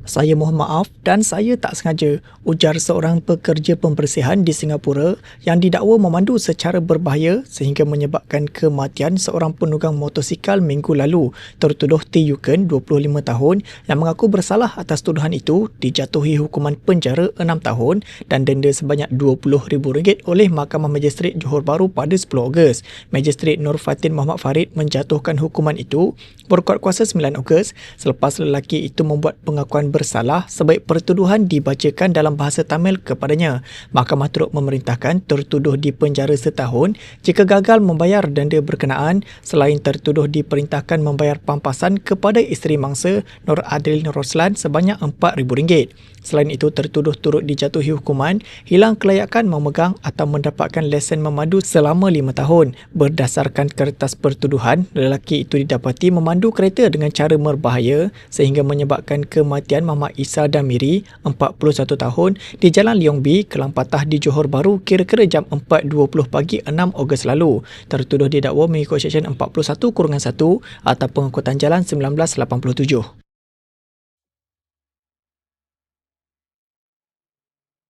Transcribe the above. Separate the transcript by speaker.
Speaker 1: Saya mohon maaf dan saya tak sengaja, ujar seorang pekerja pembersihan di Singapura yang didakwa memandu secara berbahaya sehingga menyebabkan kematian seorang penunggang motosikal minggu lalu. Tertuduh T. Yuken, 25 tahun, yang mengaku bersalah atas tuduhan itu dijatuhi hukuman penjara 6 tahun dan denda sebanyak RM20,000 oleh Mahkamah Magistrate Johor Bahru pada 10 Ogos. Magistrate Nur Fatin Muhammad Farid menjatuhkan hukuman itu berkuat kuasa 9 Ogos selepas lelaki itu membuat pengakuan bersalah sebaik pertuduhan dibacakan dalam bahasa Tamil kepadanya. Mahkamah turut memerintahkan tertuduh dipenjara setahun jika gagal membayar denda berkenaan, selain tertuduh diperintahkan membayar pampasan kepada isteri mangsa Nur Adil Roslan sebanyak RM4,000. Selain itu, tertuduh turut dijatuhi hukuman hilang kelayakan memegang atau mendapatkan lesen memandu selama 5 tahun. Berdasarkan kertas pertuduhan, lelaki itu didapati memandu kereta dengan cara berbahaya sehingga menyebabkan kematian Muhammad Isa Damiri, 41 tahun, di Jalan Leong B, Kelang Patah di Johor Bahru kira-kira jam 4.20 pagi 6 Ogos lalu. Tertuduh didakwa mengikut Seksyen 41-1 atau Pengangkutan Jalan 1987.